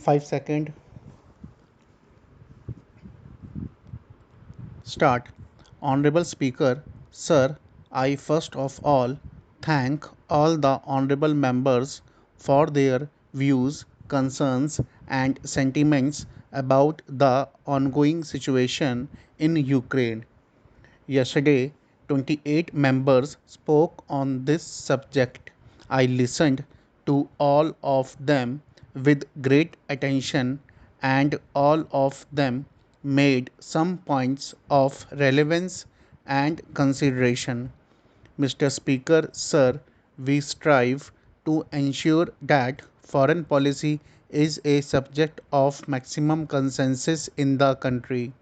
5 second. Start. Honorable Speaker, Sir, I first of all thank all the honorable members for their views, concerns, and sentiments about the ongoing situation in Ukraine. Yesterday, 28 members spoke on this subject. I listened to all of them with great attention, and all of them made some points of relevance and consideration. Mr. Speaker, Sir, we strive to ensure that foreign policy is a subject of maximum consensus in the country.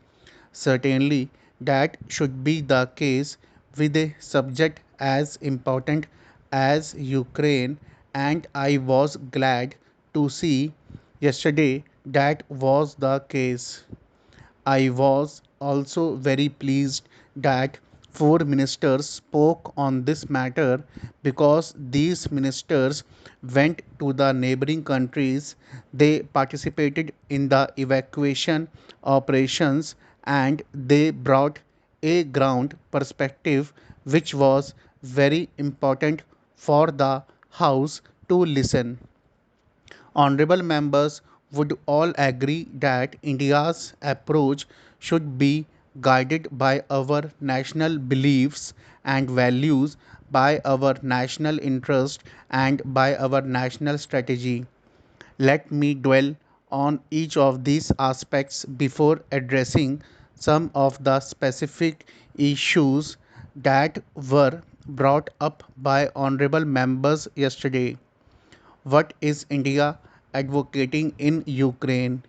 Certainly, that should be the case with a subject as important as Ukraine, and I was glad to see yesterday that was the case. I was also very pleased that four ministers spoke on this matter because these ministers went to the neighboring countries, they participated in the evacuation operations, and they brought a ground perspective which was very important for the House to listen. Honorable members would all agree that India's approach should be guided by our national beliefs and values, by our national interest, and by our national strategy. Let me dwell on each of these aspects before addressing some of the specific issues that were brought up by honorable members yesterday. What is India advocating in Ukraine?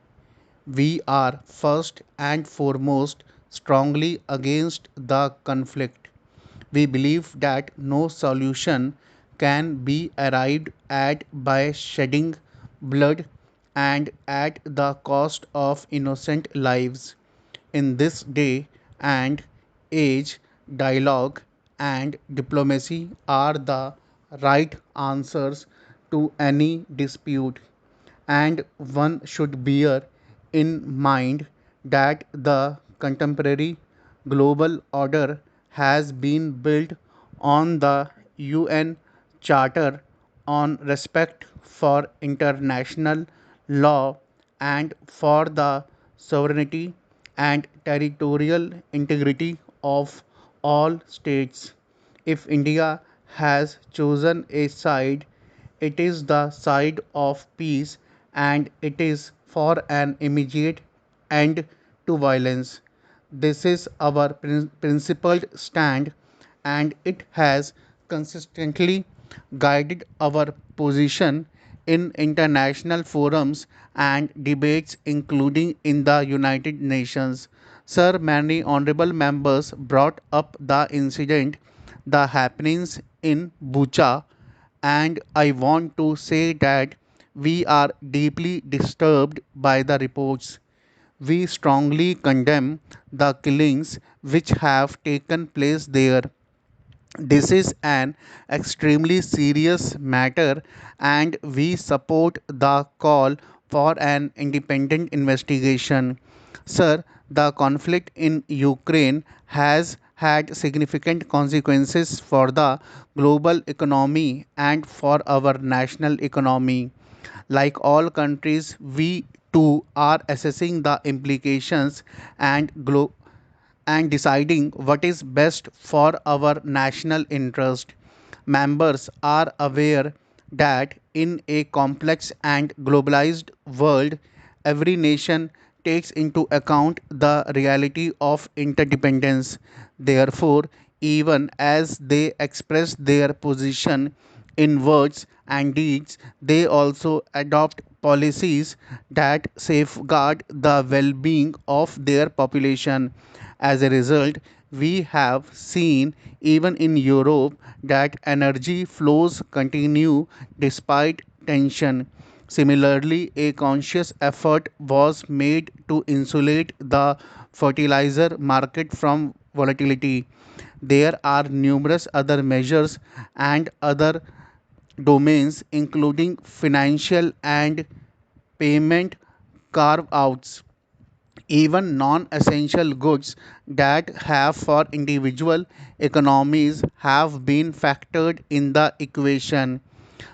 We are first and foremost strongly against the conflict. We believe that no solution can be arrived at by shedding blood and at the cost of innocent lives. In this day and age, dialogue and diplomacy are the right answers to any dispute, and one should bear in mind that the contemporary global order has been built on the UN Charter on respect for international law and for the sovereignty and territorial integrity of all states. If India has chosen a side, it is the side of peace, and it is for an immediate end to violence. This is our principled stand, and it has consistently guided our position in international forums and debates, including in the United Nations. Sir, many honorable members brought up the incident, the happenings in Bucha, and I want to say that we are deeply disturbed by the reports. We strongly condemn the killings which have taken place there. This is an extremely serious matter, and we support the call for an independent investigation. Sir, the conflict in Ukraine has had significant consequences for the global economy and for our national economy. Like all countries, we too are assessing the implications and deciding what is best for our national interest. Members are aware that in a complex and globalized world, every nation takes into account the reality of interdependence. Therefore, even as they express their position in words and deeds, they also adopt policies that safeguard the well being of their population. As a result, we have seen even in Europe that energy flows continue despite tension. Similarly, a conscious effort was made to insulate the fertilizer market from volatility. There are numerous other measures and other domains, including financial and payment carve outs. Even non essential goods that have for individual economies have been factored in the equation.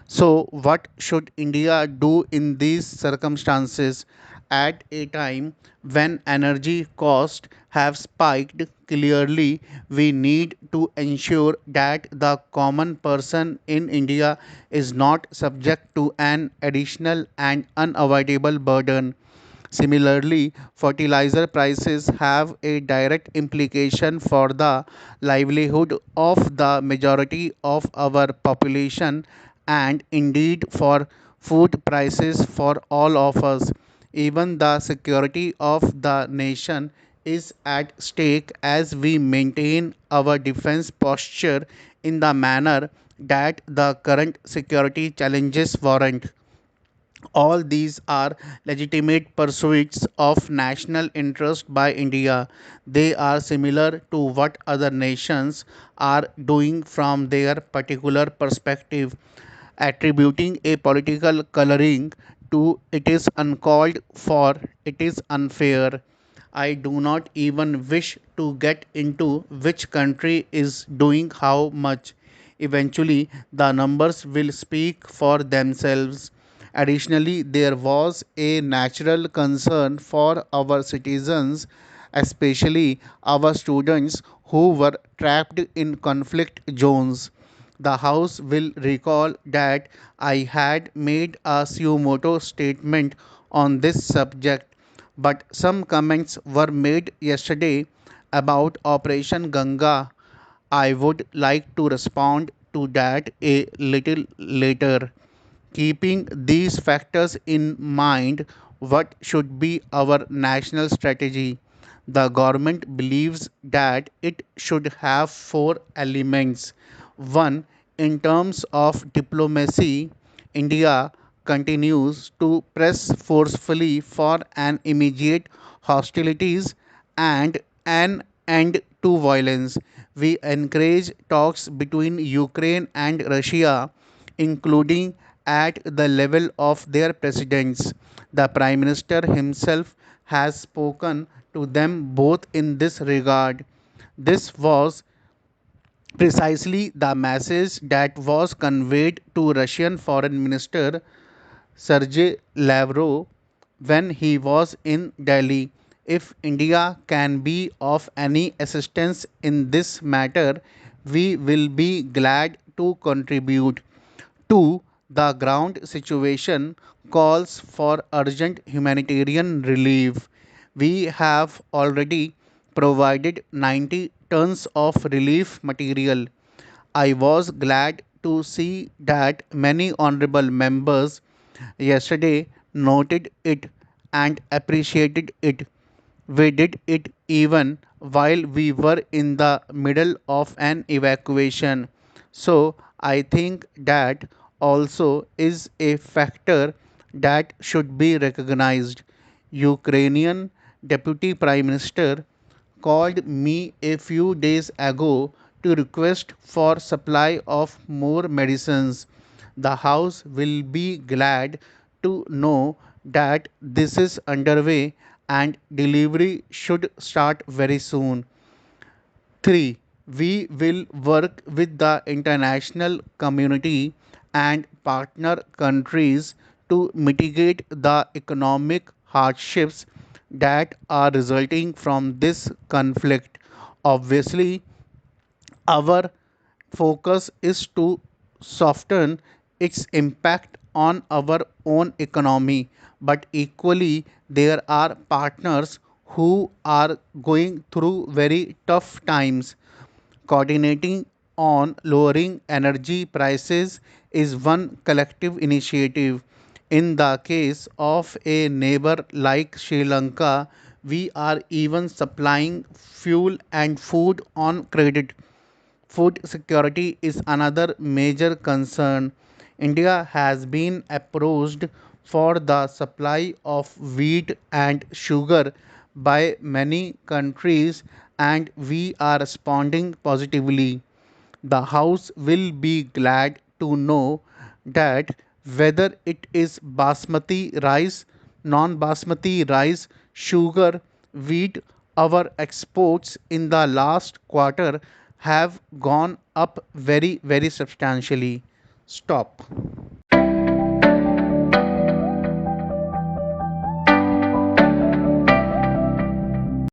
So, what should India do in these circumstances at a time when energy costs have spiked? Clearly, we need to ensure that the common person in India is not subject to an additional and unavoidable burden. Similarly, fertilizer prices have a direct implication for the livelihood of the majority of our population and indeed for food prices for all of us. Even the security of the nation is at stake as we maintain our defense posture in the manner that the current security challenges warrant. All these are legitimate pursuits of national interest by India. They are similar to what other nations are doing from their particular perspective. Attributing a political coloring to it is uncalled for, it is unfair. I do not even wish to get into which country is doing how much. Eventually, the numbers will speak for themselves. Additionally, there was a natural concern for our citizens, especially our students who were trapped in conflict zones. The House will recall that I had made a suo moto statement on this subject, but some comments were made yesterday about Operation Ganga. I would like to respond to that a little later. Keeping these factors in mind, what should be our national strategy? The government believes that it should have four elements. One, in terms of diplomacy, India continues to press forcefully for an immediate hostilities and an end to violence. We encourage talks between Ukraine and Russia, including at the level of their presidents. The Prime Minister himself has spoken to them both in this regard. This was precisely the message that was conveyed to Russian Foreign Minister Sergei Lavrov when he was in Delhi. If India can be of any assistance in this matter, we will be glad to contribute. 2. The ground situation calls for urgent humanitarian relief. We have already provided 90 tons of relief material. I was glad to see that many honorable members yesterday noted it and appreciated it. We did it even while we were in the middle of an evacuation. So I think that also is a factor that should be recognized. Ukrainian Deputy Prime Minister called me a few days ago to request for supply of more medicines. The house will be glad to know that this is underway and delivery should start very soon. 3. We will work with the international community and partner countries to mitigate the economic hardships that are resulting from this conflict. Obviously, our focus is to soften its impact on our own economy, but equally, there are partners who are going through very tough times. Coordinating on lowering energy prices is one collective initiative. In the case of a neighbor like Sri Lanka, we are even supplying fuel and food on credit. Food security is another major concern. India has been approached for the supply of wheat and sugar by many countries, and we are responding positively. The House will be glad to know that whether it is basmati rice, non-basmati rice, sugar, wheat. Our exports in the last quarter have gone up very, very substantially. Stop.